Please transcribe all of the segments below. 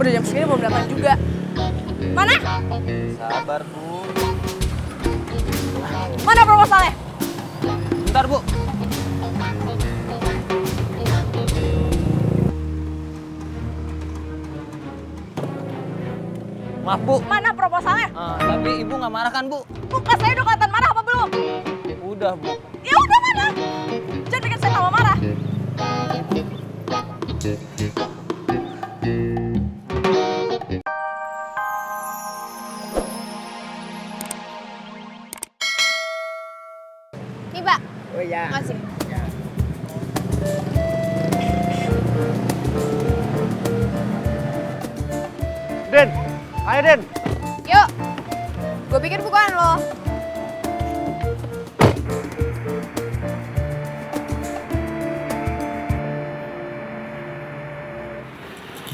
Udah jam segini belum datang juga. Mana? Sabar, Bu. Mana proposalnya? Bentar, Bu. Maaf, Bu. Mana proposalnya? Tapi Ibu nggak marah kan, Bu? Muka saya udah kelihatan marah apa belum? Udah, Bu. Ya udah mana? Jangan bikin saya tambah marah. Nih, Mbak. Oh ya. Makasih. Den, ayo Den. Yuk. Gue pikir bukan lo.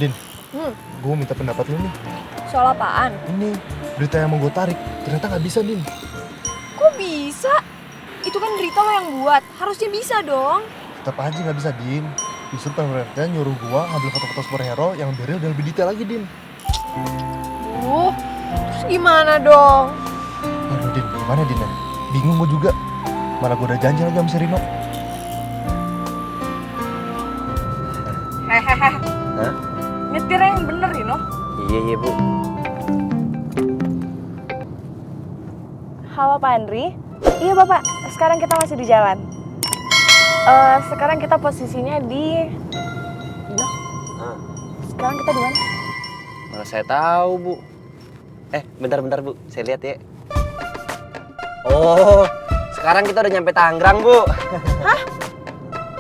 Din, gue minta pendapat lu nih. Soal apaan? Ini berita yang mau gue tarik, ternyata nggak bisa Din. Kok bisa? Itu kan berita lo yang buat. Harusnya bisa dong. Tetap aja nggak bisa Din. Justru pemerintah nyuruh gue ngambil foto-foto superhero yang lebih real dan lebih detail lagi Din. Terus gimana dong? Aduh Din, gimana Din ya? Bingung gue juga. Malah gue udah janji lagi sama si Rino. Hehehe. Hah? Nyetirnya yang bener, Rino. Iya, Bu. Halo Pak Andri. Iya Bapak, sekarang kita masih di jalan. Sekarang kita posisinya di... Sekarang kita di mana? Mana saya tahu, Bu. Bentar, Bu. Saya lihat ya. Oh, sekarang kita udah nyampe Tangerang, Bu. Hah?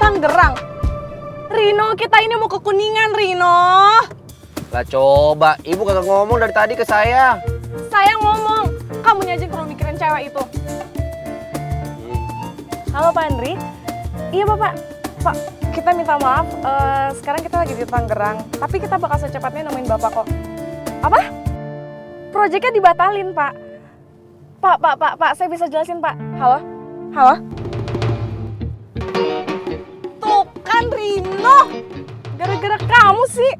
Tangerang? Rino, kita ini mau ke Kuningan, Rino. Lah coba, Ibu kagak ngomong dari tadi ke saya. Saya ngomong, kamunya aja kalau mikirin cewek itu. Halo Pak Andri. Iya Bapak. Pak, kita minta maaf, sekarang kita lagi di Tangerang. Tapi kita bakal secepatnya nemuin Bapak kok. Apa? Proyeknya dibatalin, Pak. Pak, saya bisa jelasin, Pak. Halo? Tuh kan, Rino. Gara-gara kamu sih.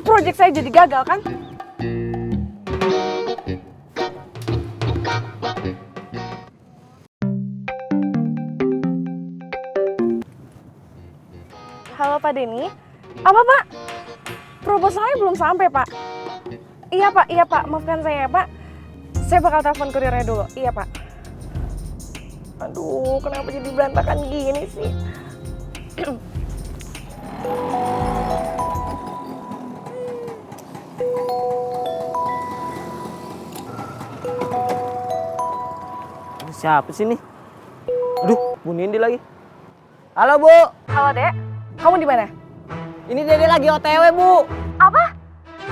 Proyek saya jadi gagal, kan? Halo Pak Denny. Apa Pak? Proposalnya belum sampai Pak. Iya Pak. Maafkan saya ya Pak. Saya bakal telepon kurirnya dulu. Iya Pak. Aduh, kenapa jadi berantakan gini sih? Siapa sih nih? Aduh, Bu Nindi lagi. Halo, Bu. Halo Dek, kamu di mana? Ini Dede lagi OTW, Bu. Apa?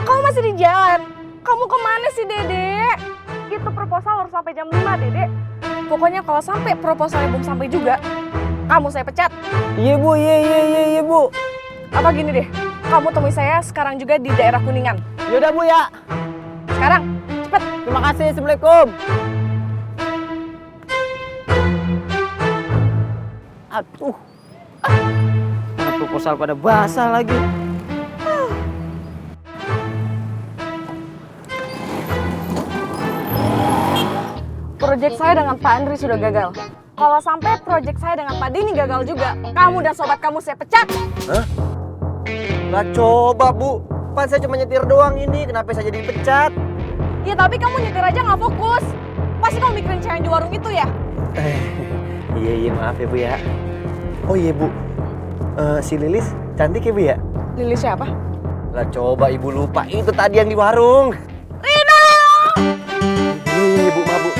Kamu masih di jalan? Kamu kemana sih Dede? Itu proposal harus sampai jam 5 Dede. Pokoknya kalau sampai proposalnya belum sampai juga, kamu saya pecat. Iya, Bu. Iya, Bu. Apa gini deh, kamu temui saya sekarang juga di daerah Kuningan. Yaudah, Bu ya. Sekarang, cepet. Terima kasih. Assalamualaikum. Aduh. Mana proposal pada basah lagi. Proyek saya dengan Pak Andri sudah gagal. Kalau sampai proyek saya dengan Pak Denny gagal juga, kamu dan sobat kamu saya pecat. Hah? Lah coba, Bu. Pan saya cuma nyetir doang ini. Kenapa saya jadi dipecat? Ya tapi kamu nyetir aja nggak fokus. Pasti kamu mikirin cewek di warung itu ya? Iya, maaf ya, Bu ya. Oh iya, Bu. Si Lilis cantik ya, Bu ya? Lilis siapa? Lah coba Ibu lupa. Itu tadi yang di warung. Rino! Iya, Bu, maaf, Bu.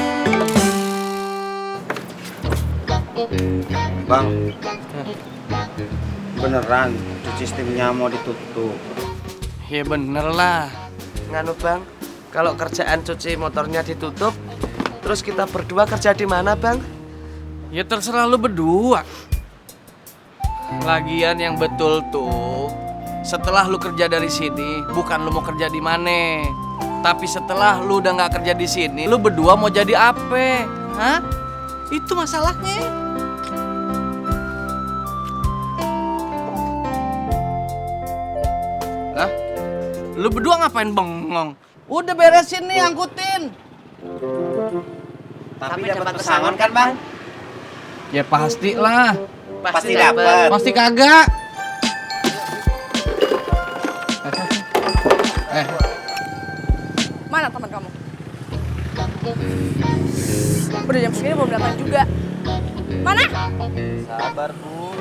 Bang, beneran cuci steamnya mau ditutup? Ya bener lah. Nganu Bang, kalau kerjaan cuci motornya ditutup, terus kita berdua kerja di mana Bang? Ya terserah lu berdua. Lagian yang betul tuh, setelah lu kerja dari sini, bukan lu mau kerja di mana. Tapi setelah lu udah nggak kerja di sini, lu berdua mau jadi apa? Hah? Itu masalahnya. Lu berdua ngapain bengong? Udah beresin nih, angkutin. Tapi dapat pesangon kan, Bang? Ya pastilah. Pasti dapat. Pasti kagak. Mana teman kamu? Udah jam segini belum datang juga. Mana? Sabar, Bu.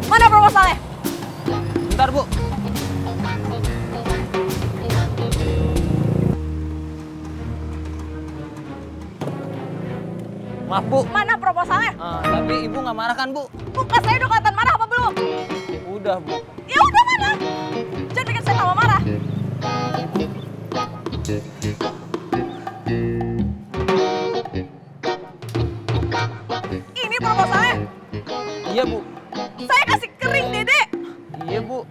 Mana proposalnya? Bentar, Bu. Maaf, Bu. Mana proposalnya? Tapi Ibu nggak marah kan, Bu? Muka saya udah kelihatan marah apa belum? Udah, Bu. Ya udah mana? Jangan bikin saya tambah marah. Ini proposalnya. Iya, Bu. Saya kasih kering, Dede. Iya, Bu.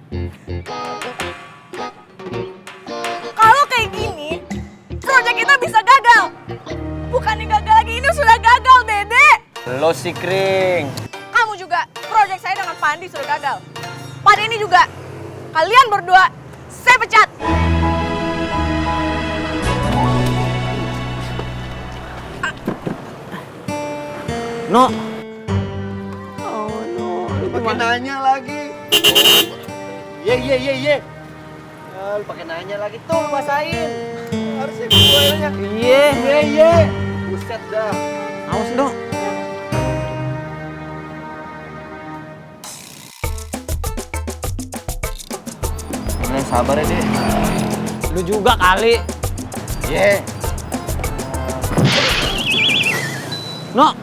Kalau kayak gini, proyek kita bisa gagal. Bukannya gagal lagi, ini sudah gagal, Dede. Lo si Kring. Kamu juga, proyek saya dengan Pandi sudah gagal. Pada ini juga, kalian berdua, saya pecat. No. Oh, no. Lu pakai nanya lagi. Ye. Lu pakai nanya lagi tuh, lu basahin. Harusnya gue nanya. Ye. Buset dah. Awas, Dok. Udah sabar ya, Dek. Lu juga kali. Ye. No.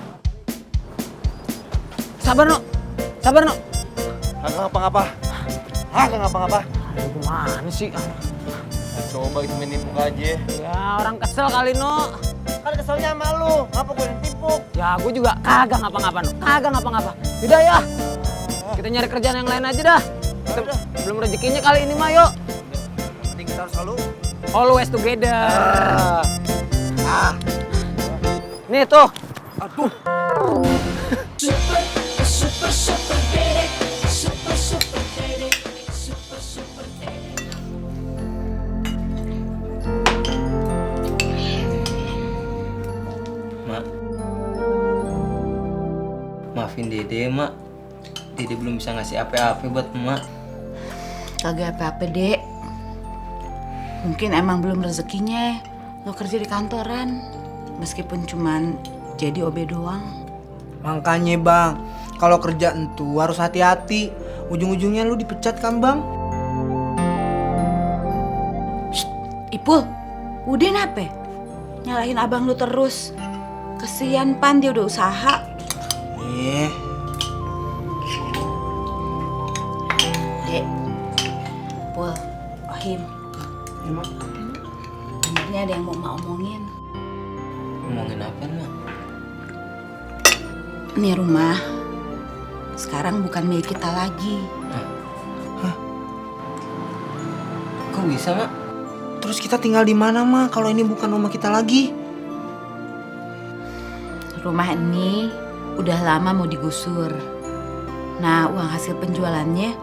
Sabar, No. Kagak ngapa-ngapa. Kagak ngapa-ngapa. Aduh, gimana sih? Coba kita mainin muka aja. Ya, orang kesel kali, No. Kan keselnya sama lu. Ngapa gue yang tipu? Ya, gue juga kagak ngapa-ngapa, No. Kagak ngapa-ngapa. Udah ya. Kita nyari kerjaan yang lain aja dah. Kita belum rezekinya kali ini mah, yuk. Penting kita harus selalu. Always together. Nih tuh. Aduh. Mak, maafin Dede, Mak. Dede belum bisa ngasih apa-apa buat Mak. Kagak apa-apa, Dek. Mungkin emang belum rezekinya lo kerja di kantoran. Meskipun cuman jadi OB doang. Makanya Bang, kalau kerja entu harus hati-hati. Ujung-ujungnya lu dipecat kan Bang? Ipul, udah nape? Nyalahin abang lu terus. Kesian Pan, dia udah usaha. Iya. Dek, Pul, Ohim. Sebenarnya ada yang mau Mak omongin. Ngomongin apa, Mak? Ini rumah sekarang bukan milik kita lagi. Kok bisa, Mak? Terus kita tinggal di mana, Mak? Kalau ini bukan rumah kita lagi. Rumah ini udah lama mau digusur. Nah, uang hasil penjualannya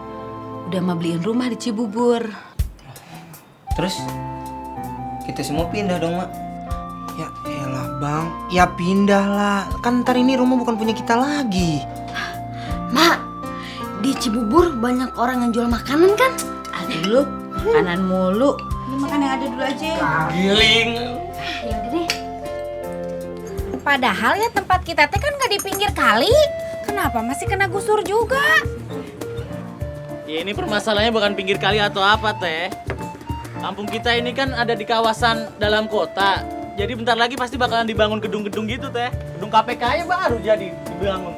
udah mau beliin rumah di Cibubur. Terus kita semua pindah dong, Mak. Ya elah Bang, ya pindah lah. Kan ntar ini rumah bukan punya kita lagi. Mak, di Cibubur banyak orang yang jual makanan kan? Aduh lu, makanan mulu. Ini makan yang ada dulu aja. Giling. Ya udah deh. Padahal ya tempat kita teh kan nggak di pinggir kali. Kenapa masih kena gusur juga? Ya ini permasalahannya bukan pinggir kali atau apa teh. Kampung kita ini kan ada di kawasan dalam kota. Jadi bentar lagi pasti bakalan dibangun gedung-gedung gitu teh. Gedung KPK-nya baru jadi dibangun.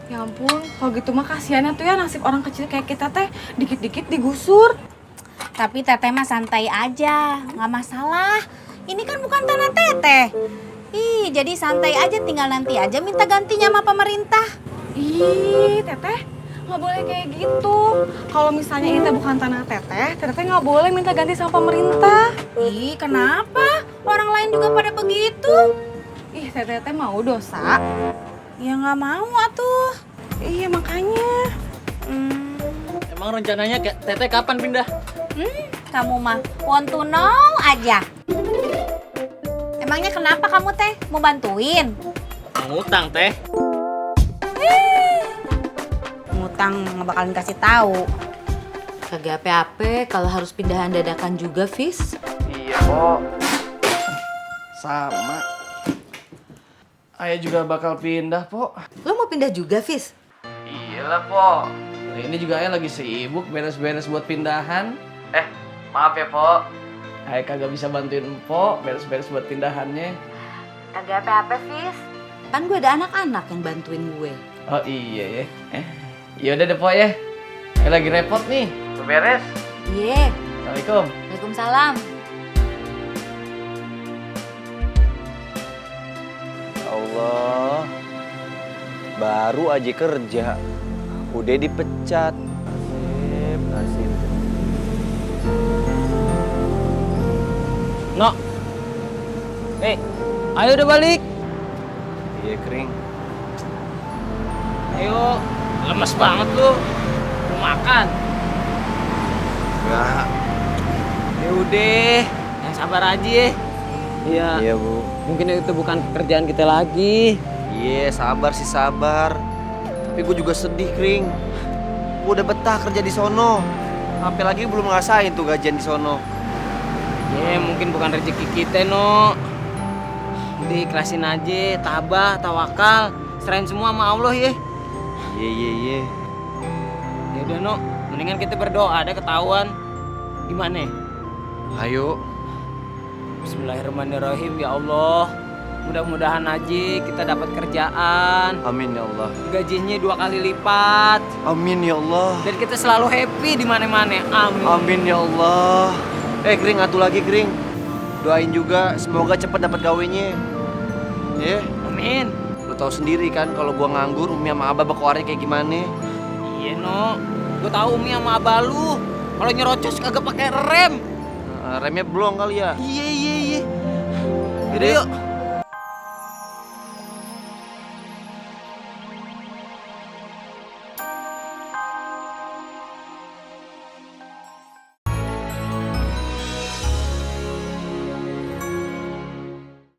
Ya ampun, kalau gitu mah kasihannya tuh ya nasib orang kecil kayak kita teh dikit-dikit digusur. Tapi teteh mah santai aja, nggak masalah. Ini kan bukan tanah teteh. Ih, jadi santai aja, tinggal nanti aja minta gantinya sama pemerintah. Ih, teteh nggak boleh kayak gitu. Kalau misalnya ini bukan tanah teteh nggak boleh minta ganti sama pemerintah. Ih, kenapa? Orang lain juga pada begitu. Ih, teteh mau dosa. Ya nggak mau atuh. Iya makanya. Emang rencananya Teteh kapan pindah? Kamu mah want to know aja. Emangnya kenapa kamu teh? Mau bantuin? Ngutang Teh. Ngutang nggak bakalan kasih tahu. Kagak apa-apa kalau harus pindahan dadakan juga, Fis. Iya, Po. Sama. Ayah juga bakal pindah, Po. Lo mau pindah juga, Fis? Iyalah, Po. Ini juga Ayah lagi sibuk beres-beres buat pindahan. Maaf ya, Po. Ayah kagak bisa bantuin Po beres-beres buat pindahannya. Kagak apa-apa, Fis. Kan gue ada anak-anak yang bantuin gue. Oh iya ya. Yaudah deh, Po ya. Ayah lagi repot nih. Beres. Iya. Assalamualaikum. Waalaikumsalam. Allah, baru aja kerja, udah dipecat. Nasib. No. Ayo udah balik. Iya kering. Ayo, lemes banget lu. Mau makan. Enggak. Ya udah, yang sabar aja ya. Iya. Iya Bu. Mungkin itu bukan pekerjaan kita lagi. Iya sabar sih sabar. Tapi gue juga sedih kering. Gue udah betah kerja di sono. Apalagi belum ngerasain tuh gajian di sono. Ya mungkin bukan rezeki kita no. Udah ikhlasin aja, tabah, tawakal, serahin semua sama Allah ya. Iya. Ya udah no, mendingan kita berdoa ada ketahuan. Gimana? Ayo. Bismillahirrahmanirrahim ya Allah. Mudah-mudahan aja kita dapat kerjaan. Amin ya Allah. Gajinya 2 kali lipat. Amin ya Allah. Dan kita selalu happy di mana-mana. Amin. Amin ya Allah. Kering atu lagi kering. Doain juga semoga cepat dapat gawenya. Ya. Amin. Lu tahu sendiri kan kalau gua nganggur Umi sama Abah berkoarnya kayak gimana? Iya no. Gue tahu Umi sama Abah lu. Kalau nyerocos kagak pakai rem. Remnya belum kali ya? Iya. Yaudah yuk.